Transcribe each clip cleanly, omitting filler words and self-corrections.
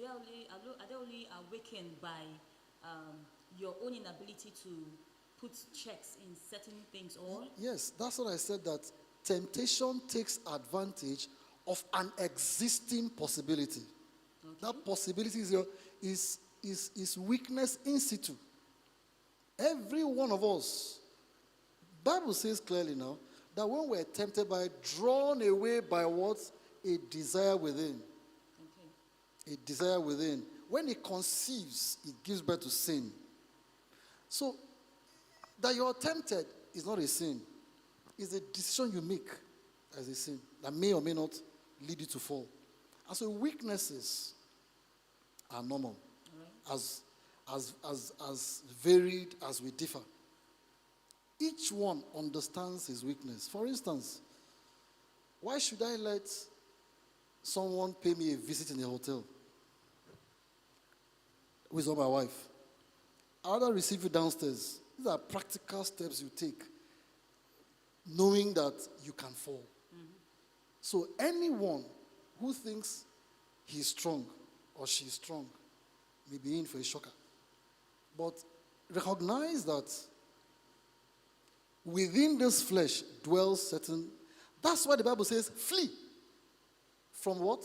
are they only awakened by your own inability to put checks in certain things, or Yes, that's what I said, that temptation takes advantage of an existing possibility. okay. That possibility is weakness in situ. Every one of us, Bible says clearly now that when we're tempted by, drawn away by what? A desire within. Okay. A desire within. When it conceives, it gives birth to sin. So, that you're tempted is not a sin. It's a decision you make as a sin that may or may not lead you to fall. And so weaknesses are normal, All right. as varied as we differ. Each one understands his weakness. For instance, why should I let someone pay me a visit in a hotel with my wife? I'd rather receive you downstairs. These are practical steps you take, knowing that you can fall. So anyone who thinks he's strong or she's strong may be in for a shocker. But recognize that within this flesh dwells certain. That's why the Bible says, flee from what?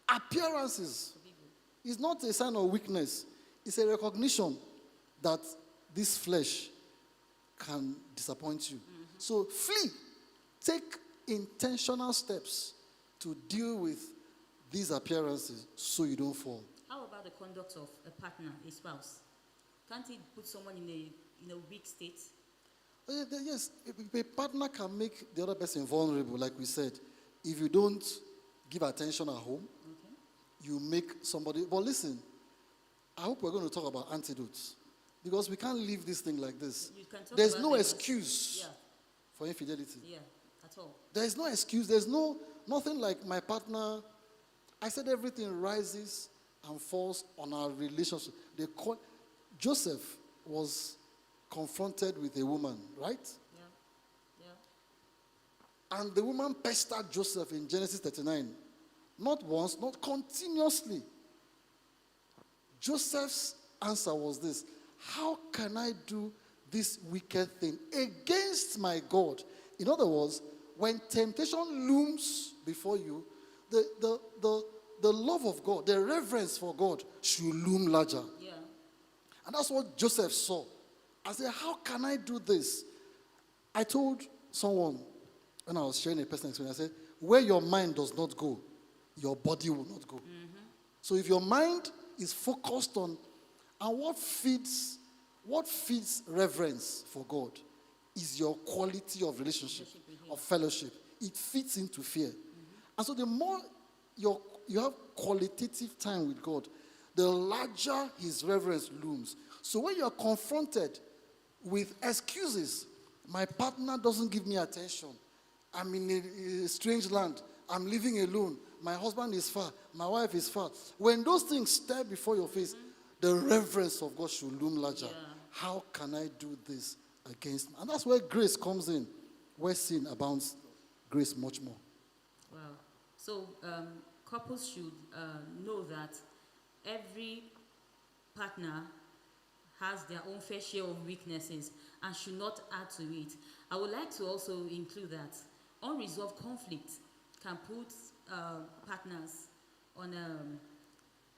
Appearances. It's not a sign of weakness. It's a recognition that this flesh can disappoint you. So flee. Take intentional steps to deal with these appearances so you don't fall. How about the conduct of a partner, a spouse? Can't it put someone in a weak state? Yes, a partner can make the other person vulnerable, like we said. If you don't give attention at home, Okay. you make somebody. But listen, I hope we're going to talk about antidotes, because we can't leave this thing like this. You can talk There's about no them excuse Yeah, for infidelity. yeah, at all. There's no excuse. Nothing like my partner. I said everything rises and falls on our relationship. Joseph was confronted with a woman, right? Yeah, yeah. And the woman pestered Joseph in Genesis 39. Not once, not continuously. Joseph's answer was this: how can I do this wicked thing against my God? In other words, when temptation looms before you, the love of God, the reverence for God should loom larger. Yeah. And that's what Joseph saw. I said, how can I do this? I told someone when I was sharing a personal experience, I said, where your mind does not go, your body will not go. So if your mind is focused on, and what feeds reverence for God is your quality of relationship, of fellowship. It fits into fear. And so the more you have qualitative time with God, the larger his reverence looms. So when you're confronted with excuses, my partner doesn't give me attention, I'm in a strange land, I'm living alone, my husband is far, my wife is far. When those things stare before your face, the reverence of God should loom larger. Yeah. How can I do this against me? And that's where grace comes in. Where sin abounds, grace much more. Wow. So couples should know that every partner has their own fair share of weaknesses and should not add to it. I would like to also include that unresolved conflict can put partners on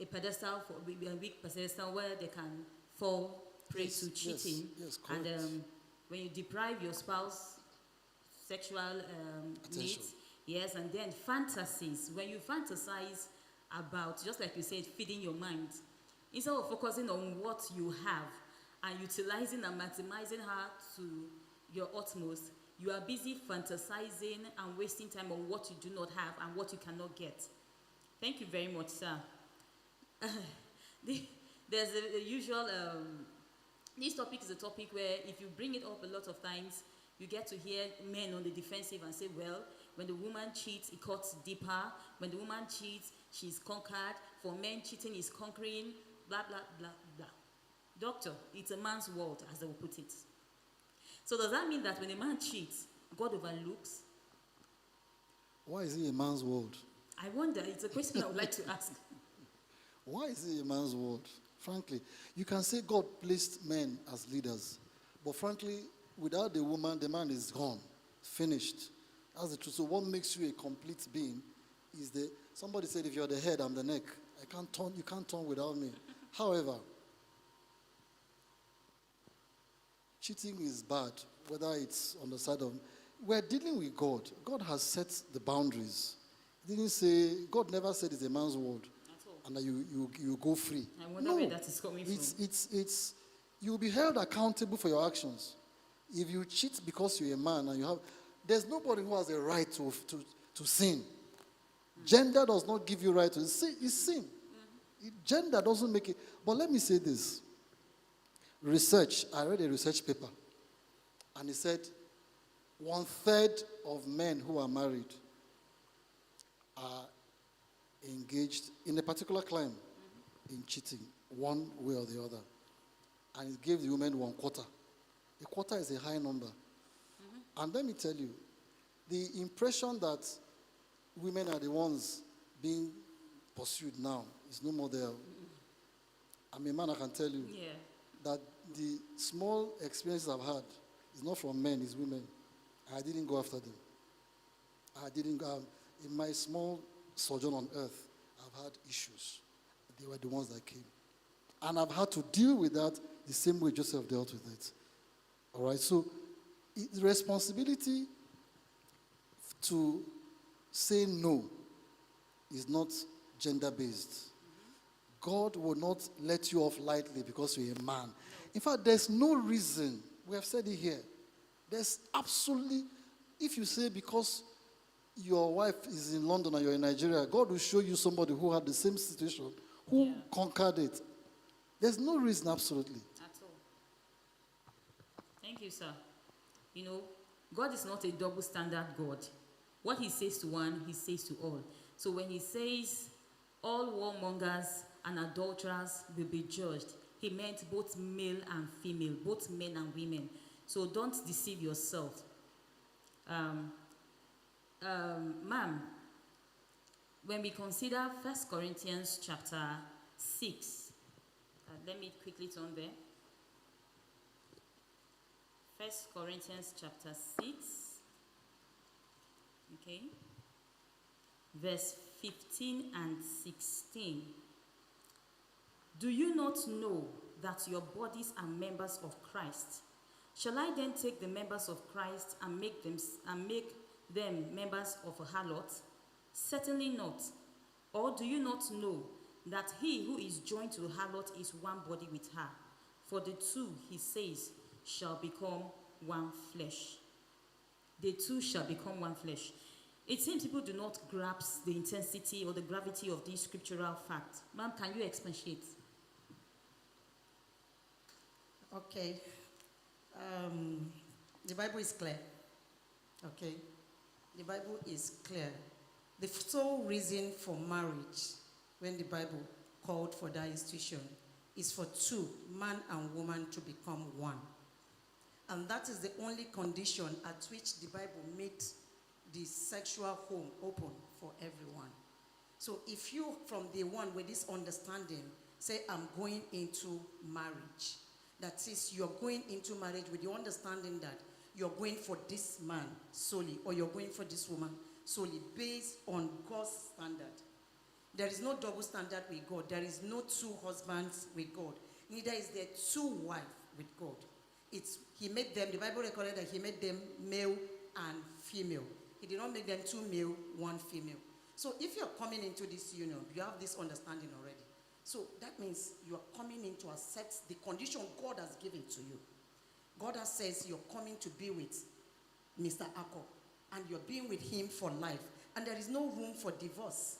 a pedestal, a weak pedestal, where they can fall prey to cheating. Yes, correct. And when you deprive your spouse sexual needs, yes, and then fantasies, when you fantasize about, just like you said, feeding your mind, instead of focusing on what you have and utilizing and maximizing her to your utmost, you are busy fantasizing and wasting time on what you do not have and what you cannot get. Thank you very much, sir. There's a usual, this topic is a topic where if you bring it up a lot of times, you get to hear men on the defensive and say, well, when the woman cheats, it cuts deeper. When the woman cheats, she's conquered. For men, cheating is conquering, blah, blah, blah, blah. Doctor, it's a man's world, as they will put it. So does that mean that when a man cheats, God overlooks? Why is it a man's world? I wonder. It's a question I would like to ask. Why is it a man's word? Frankly, you can say God placed men as leaders, but frankly, without the woman, the man is gone, finished. That's the truth. So, what makes you a complete being is the. Somebody said, "If you're the head, I'm the neck. I can't turn. You can't turn without me." However, cheating is bad, whether it's on the side of. We're dealing with God. God has set the boundaries. He didn't say, God never said it's a man's word At all. and that you go free. I wonder where that is coming from. It's, you'll be held accountable for your actions. If you cheat because you're a man and you have, there's nobody who has a right to sin. Gender does not give you right to sin. It's sin. Gender doesn't make it. But let me say this. Research, I read a research paper, and it said 1/3 of men who are married are engaged in a particular crime in cheating, one way or the other. And it gave the women 1/4. A quarter is a high number. And let me tell you, the impression that women are the ones being pursued now is no more there. I'm a man, I can tell you Yeah. that the small experiences I've had is not from men, it's women. I didn't go after them. I didn't go. In my small sojourn on earth, I've had issues. They were the ones that came. And I've had to deal with that the same way Joseph dealt with it. All right? So, the responsibility to say no is not gender-based. God will not let you off lightly because you're a man. In fact, there's no reason. We have said it here. There's absolutely, if you say because your wife is in London and you're in Nigeria, God will show you somebody who had the same situation, who conquered it. There's no reason, absolutely. At all. Thank you, sir. You know, God is not a double standard God. What he says to one, he says to all. So when he says all warmongers and adulterers will be judged, he meant both male and female, both men and women. So don't deceive yourself. Ma'am, when we consider 1 Corinthians chapter 6, let me quickly turn there. 1 Corinthians chapter 6, okay, verse 15 and 16. Do you not know that your bodies are members of Christ? Shall I then take the members of Christ and make them members of a harlot? Certainly not. Or do you not know that he who is joined to a harlot is one body with her? For the two, he says, shall become one flesh. The two shall become one flesh. It seems people do not grasp the intensity or the gravity of this scriptural fact. Ma'am, can you expatiate? Okay. The Bible is clear. Okay. The Bible is clear. The sole reason for marriage, when the Bible called for that institution, is for two, man and woman, to become one. And that is the only condition at which the Bible made the sexual home open for everyone. So if you, from day one, with this understanding, say, I'm going into marriage, that is, you're going into marriage with the understanding that you're going for this man solely, or you're going for this woman solely, based on God's standard. There is no double standard with God. There is no two husbands with God. Neither is there two wives with God. He made them, the Bible recorded that he made them male and female. He did not make them two male, one female. So if you're coming into this union, you have this understanding already. So that means you are coming in to accept the condition God has given to you. God has says you're coming to be with Mr. Ako, and you're being with him for life. And there is no room for divorce,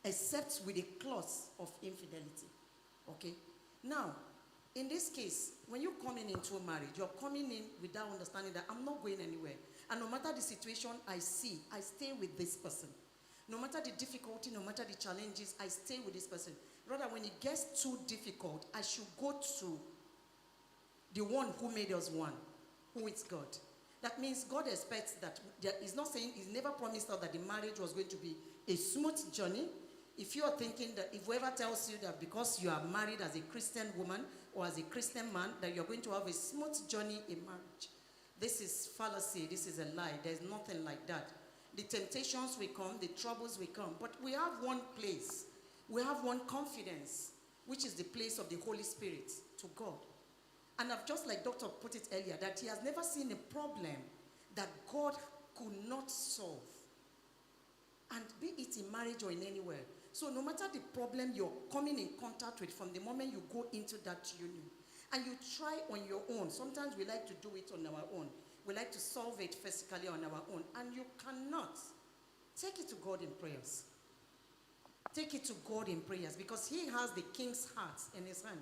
except with a clause of infidelity. Okay? Now, in this case, when you're coming into a marriage, you're coming in with that understanding that I'm not going anywhere. And no matter the situation I see, I stay with this person. No matter the difficulty, no matter the challenges, I stay with this person. Rather, when it gets too difficult, I should go to the one who made us one, who is God. That means God expects that. He's not saying, he's never promised us that the marriage was going to be a smooth journey. If you are thinking that, if whoever tells you that because you are married as a Christian woman or as a Christian man, that you're going to have a smooth journey in marriage, this is fallacy, this is a lie. There's nothing like that. The temptations will come, the troubles will come, but we have one place, we have one confidence, which is the place of the Holy Spirit to God. And I've just like Doctor put it earlier, that he has never seen a problem that God could not solve. And be it in marriage or in anywhere. So no matter the problem you're coming in contact with from the moment you go into that union, and you try on your own, sometimes we like to do it on our own. We like to solve it physically on our own, and you cannot. Take it to God in prayers. Take it to God in prayers, because he has the king's heart in his hand,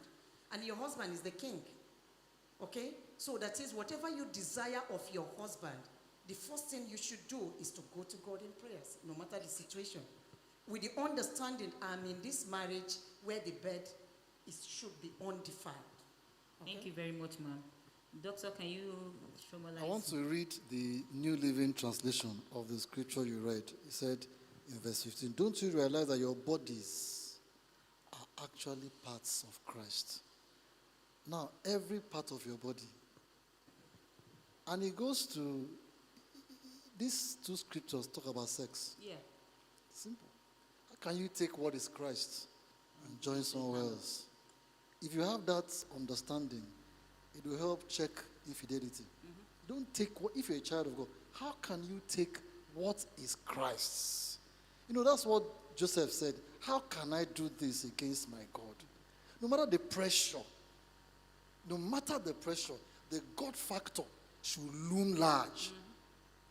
and your husband is the king. Okay? So that is, whatever you desire of your husband, the first thing you should do is to go to God in prayers, no matter the situation. With the understanding, I'm in this marriage where the bed should be undefiled. Okay? Thank you very much, ma'am. Doctor, can you formalize? I want to read the New Living Translation of the scripture you read. It said in verse 15, don't you realize that your bodies are actually parts of Christ? Now, every part of your body. And it goes to, these two scriptures talk about sex. Yeah. Simple. How can you take what is Christ and join somewhere else? If you have that understanding, it will help check infidelity. Don't take what, if you're a child of God, how can you take what is Christ's? You know, that's what Joseph said. How can I do this against my God? No matter the pressure, the God factor should loom large.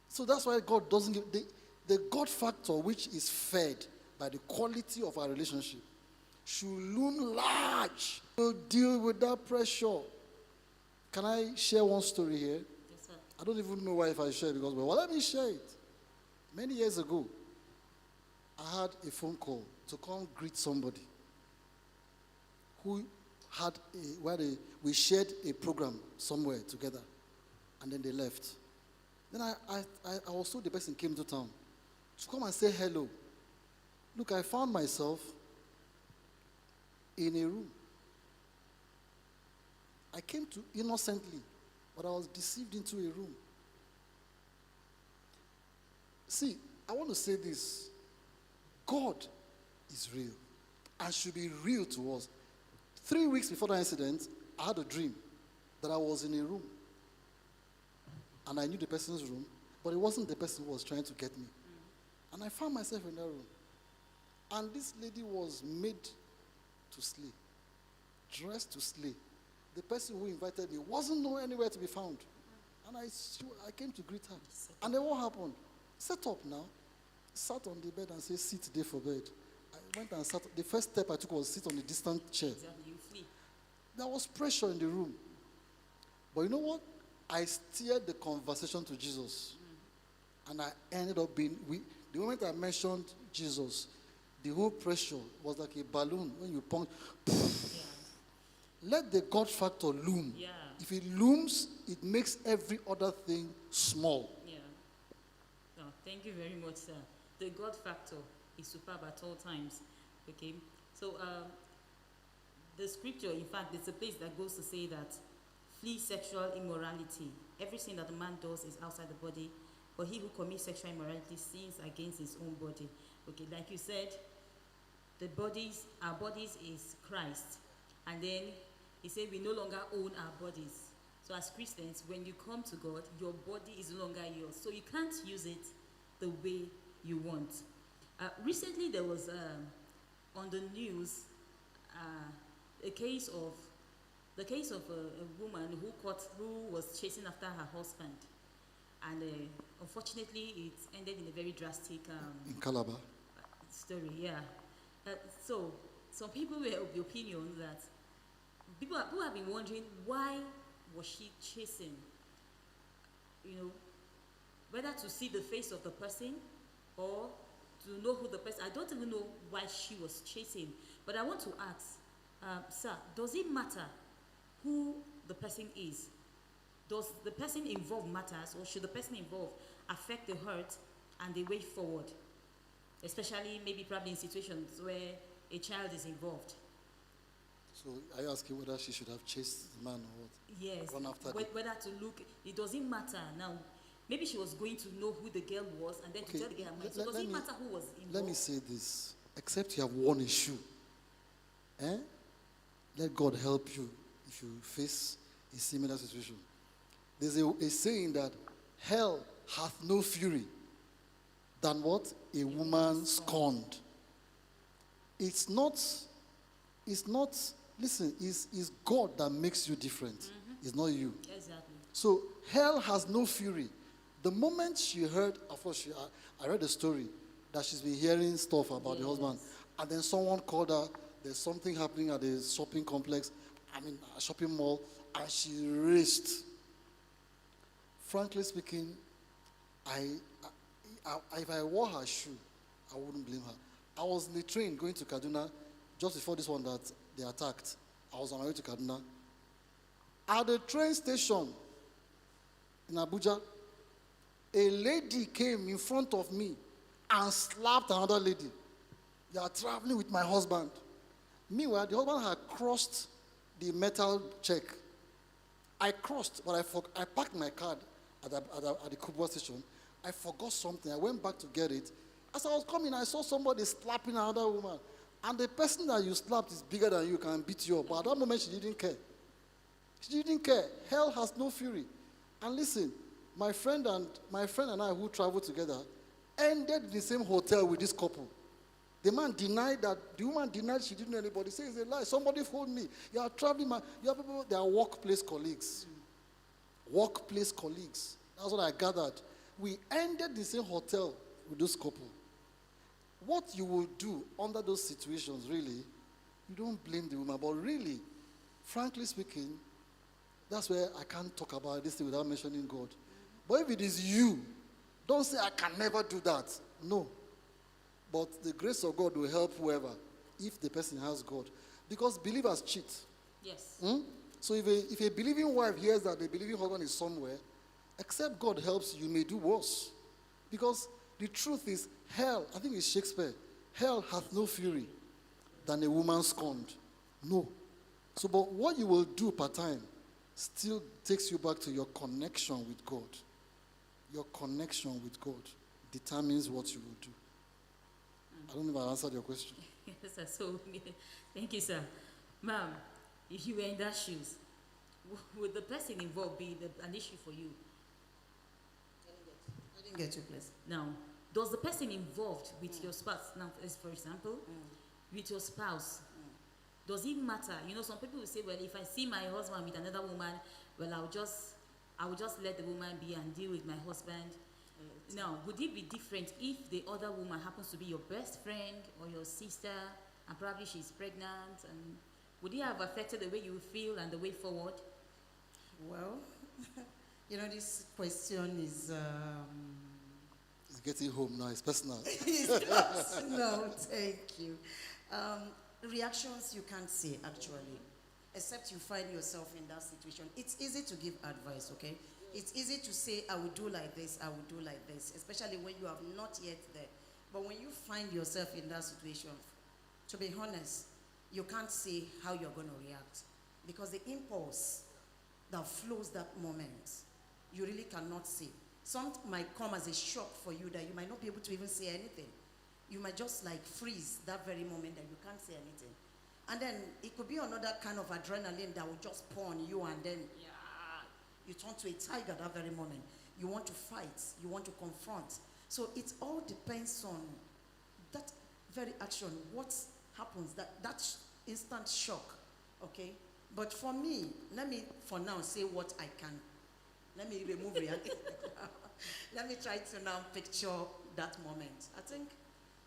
So that's why God doesn't give, the God factor, which is fed by the quality of our relationship, should loom large to deal with that pressure. Can I share one story here? Yes, sir. I don't even know why if I share, because, well, let me share it. Many years ago, I had a phone call to come greet somebody who had we shared a program somewhere together, and then they left. Then I was told the person came to town to come and say hello. Look, I found myself in a room. I came to innocently, but I was deceived into a room. See, I want to say this. God is real and should be real to us. 3 weeks before that incident, I had a dream that I was in a room. And I knew the person's room, but it wasn't the person who was trying to get me. And I found myself in that room. And this lady was made to slay, dressed to slay. The person who invited me wasn't nowhere anywhere to be found. And I came to greet her. And then what happened? Set up now. Sat on the bed and said, sit there for bed. I went and sat. The first step I took was sit on a distant chair. Exactly, you flee. There was pressure in the room. But you know what? I steered the conversation to Jesus. And I ended up being, the moment I mentioned Jesus, the whole pressure was like a balloon when you punch. Yeah. Let the God factor loom. Yeah. If it looms, it makes every other thing small. Yeah. No, thank you very much, sir. The God factor is superb at all times. Okay. So the scripture, in fact, it's a place that goes to say that flee sexual immorality. Every sin that a man does is outside the body, but he who commits sexual immorality sins against his own body. Okay, like you said, our bodies is Christ. And then he said we no longer own our bodies. So as Christians, when you come to God, your body is no longer yours. So you can't use it the way you want. Recently there was on the news the case of a woman who was chasing after her husband, and unfortunately it ended in a very drastic In Calabar. story. Yeah. So some people were of the opinion that people have been wondering, why was she chasing? You know, whether to see the face of the person or to know who the person. I don't even know why she was chasing. But I want to ask, sir, does it matter who the person is? Does the person involved matters, or should the person involved affect the hurt and the way forward? especially maybe probably in situations where a child is involved. So are you asking whether she should have chased the man or what? Yes, Run after the... whether to look, it doesn't matter now. Maybe she was going to know who the girl was and then Okay, to tell the girl her mind. So let- does let it me- matter who was involved? Let me say this. Except you have worn a shoe. Eh? Let God help you if you face a similar situation. There's a saying that hell hath no fury than what? A woman scorned. It's not, listen, it's God that makes you different. It's not you. Exactly. So hell has no fury. The moment she heard, of course, I read a story that she's been hearing stuff about the husband, and then someone called her. There's something happening at the shopping complex, a shopping mall, and she raced. Frankly speaking, if I wore her shoe, I wouldn't blame her. I was in the train going to Kaduna just before this one that they attacked. I was on my way to Kaduna. At the train station in Abuja, a lady came in front of me and slapped another lady. "You are traveling with my husband." Meanwhile, the husband had crossed the metal check. I crossed, but I parked my card at the Kubwa station. I forgot something. I went back to get it. As I was coming, I saw somebody slapping another woman. And the person that you slapped is bigger than you, can beat you up. But at that moment, she didn't care. She didn't care. Hell has no fury. And listen, my friend and I who traveled together ended in the same hotel with this couple. The woman denied she didn't know anybody. Say it's a lie. Somebody phoned me. You are traveling, you have people, they are workplace colleagues. Workplace colleagues. That's what I gathered. We ended the same hotel with this couple. What you will do under those situations, really, you don't blame the woman, but really, frankly speaking, that's where I can't talk about this thing without mentioning God. But if it is you, don't say, "I can never do that." No. But the grace of God will help whoever, if the person has God. Because believers cheat. Yes. So if a believing wife hears that the believing husband is somewhere, except God helps you, may do worse. Because the truth is, hell, I think it's Shakespeare, hell hath no fury than a woman scorned. No. So, but what you will do per time still takes you back to your connection with God. Your connection with God determines what you will do. I don't know if I answered your question. Yes, sir. So, thank you, sir. Ma'am, if you were in that shoes, would the person involved be an issue for you? I didn't get you, please. Now, does the person involved with your spouse, now, as for example, with your spouse, does it matter? You know, some people will say, well, if I see my husband with another woman, well, I will just let the woman be and deal with my husband. Now, would it be different if the other woman happens to be your best friend or your sister, and probably she's pregnant, and would it have affected the way you feel and the way forward? Well, you know, this question is It's getting home now, it's personal. no, thank you. Reactions you can't say, actually, except you find yourself in that situation. It's easy to give advice, okay? It's easy to say, I will do like this, I will do like this, especially when you have not yet there. But when you find yourself in that situation, to be honest, you can't say how you're going to react. Because the impulse that flows that moment, you really cannot say. Some might come as a shock for you that you might not be able to even say anything. You might just like freeze that very moment that you can't say anything. And then it could be another kind of adrenaline that will just pour on you, and then you turn to a tiger that very moment. You want to fight, you want to confront. So it all depends on that very action, what happens, that instant shock, okay? But for me, let me for now say what I can. Let me remove reality. Let me try to now picture that moment. I think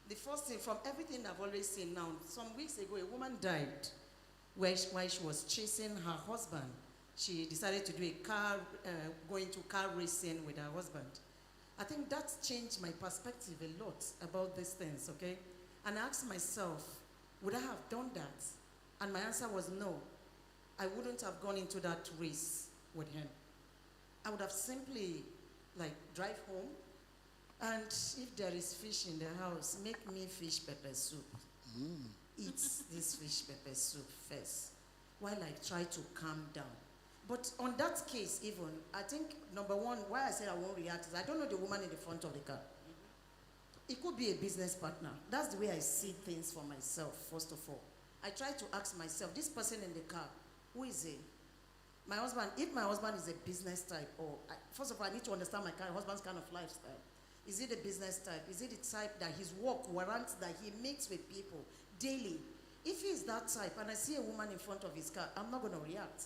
the first thing from everything I've always seen now, some weeks ago, a woman died while she was chasing her husband. She decided to do going to car racing with her husband. I think that's changed my perspective a lot about these things, okay? And I asked myself, would I have done that? And my answer was no. I wouldn't have gone into that race with him. I would have simply, drive home, And if there is fish in the house, make me fish pepper soup. Eat this fish pepper soup first while I try to calm down. But on that case, even, I think, number one, why I said I won't react is I don't know the woman in the front of the car. It could be a business partner. That's the way I see things for myself, first of all. I try to ask myself, this person in the car, who is he? My husband, if my husband is a business type, first of all, I need to understand my husband's kind of lifestyle. Is it a business type? Is it the type that his work warrants that he meets with people daily? If he is that type and I see a woman in front of his car, I'm not going to react.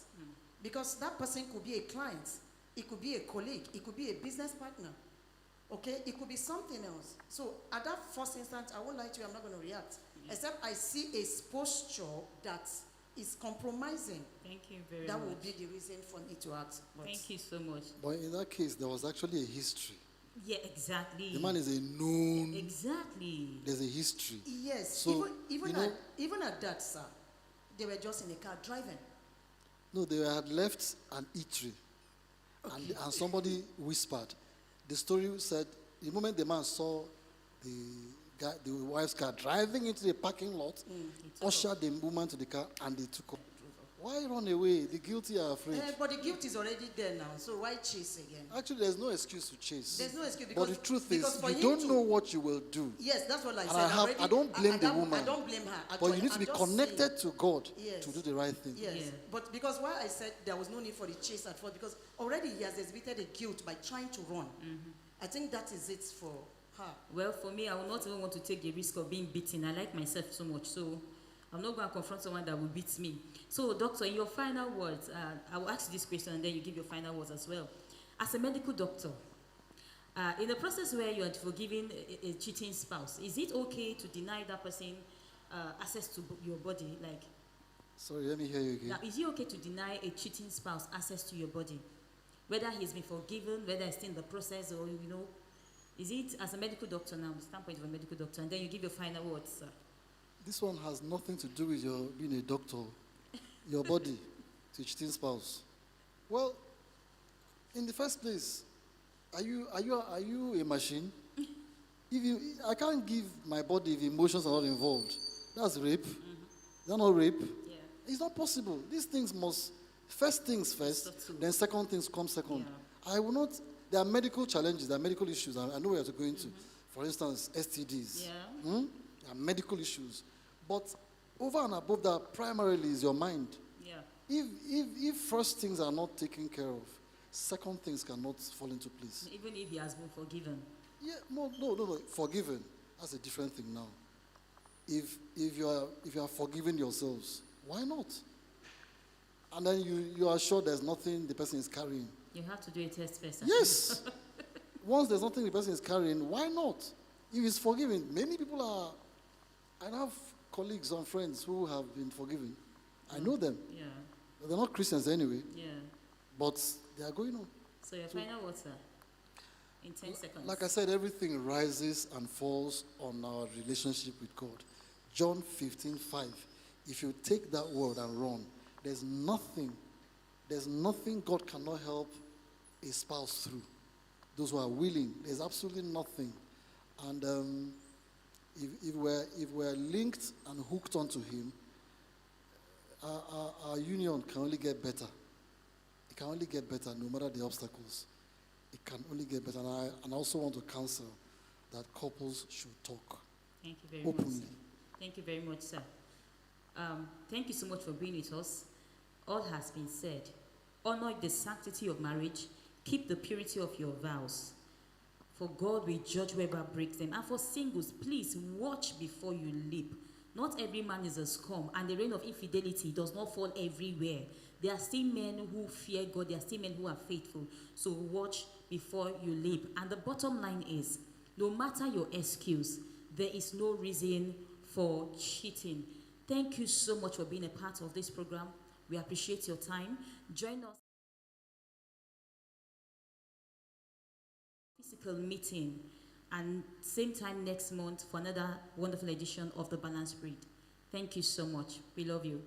Because that person could be a client, it could be a colleague, it could be a business partner. Okay? It could be something else. So at that first instant, I won't lie to you, I'm not going to react. Except I see a posture that is compromising. Thank you very much. That would be the reason for me to act. Thank you so much. But in that case, there was actually a history. Yeah, exactly. The man is a known. Exactly. There's a history. Yes. So, even at that, sir, they were just in a car driving. No, they had left an eatery. Okay. And somebody whispered. The story said, the moment the man saw the wife's car driving into the parking lot, ushered the woman to the car, and they took off. Why run away? The guilty are afraid. But the guilt is already there now, so why chase again? Actually, there's no excuse to chase. There's no excuse because But the truth is, for you him don't know what you will do. Yes, that's what I And said. I don't blame the woman. I don't blame her. But you need to be connected to God Yes. to do the right thing. Yes, Yeah. but because why I said there was no need for the chase at first, because already he has exhibited a guilt by trying to run. I think that is it for her. Well, for me, I will not even want to take the risk of being beaten. I like myself so much, so I'm not going to confront someone that will beat me. So, doctor, in your final words, I will ask you this question and then you give your final words as well. As a medical doctor, in a process where you are forgiving a cheating spouse, is it okay to deny that person access to your body? Like, Sorry, let me hear you again. now, is it okay to deny a cheating spouse access to your body? Whether he's been forgiven, whether he's still in the process, or, is it, as a medical doctor now, the standpoint of a medical doctor, and then you give your final words, sir? This one has nothing to do with your being a doctor, your body, to cheating spouse. Well, in the first place, are you a machine? I can't give my body if emotions are not involved. That's rape. Is that not rape? Yeah. It's not possible. These things must, first things first, Subtle. then second things come second. Yeah. I will not, there are medical challenges, there are medical issues. I know where to go into. For instance, STDs. Yeah. There are medical issues. But over and above that, primarily is your mind. Yeah. If first things are not taken care of, second things cannot fall into place. Even if he has been forgiven. Yeah, no. Forgiven, that's a different thing now. If you are forgiving yourselves, why not? And then you are sure there's nothing the person is carrying. You have to do a test first. Yes. Once there's nothing the person is carrying, why not? If it's forgiven, many people are. I have colleagues and friends who have been forgiven. I know them. Yeah. But they're not Christians anyway. Yeah. But they are going on. So your final words, sir? In 10 seconds. Like I said, everything rises and falls on our relationship with God. John 15:5. If you take that word and run, there's nothing God cannot help a spouse through. Those who are willing, there's absolutely nothing. And if we're linked and hooked onto Him, our union can only get better. It can only get better no matter the obstacles. It can only get better. And I also want to counsel that couples should talk Thank you very openly. much, sir. Thank you very much, sir. Thank you so much for being with us. All has been said. Honor the sanctity of marriage. Keep the purity of your vows. For God will judge whoever breaks them. And for singles, please watch before you leap. Not every man is a scum, and the reign of infidelity does not fall everywhere. There are still men who fear God. There are still men who are faithful. So watch before you leap. And the bottom line is, no matter your excuse, there is no reason for cheating. Thank you so much for being a part of this program. We appreciate your time. Join us physical meeting and same time next month for another wonderful edition of The Balanced Breed. Thank you so much. We love you.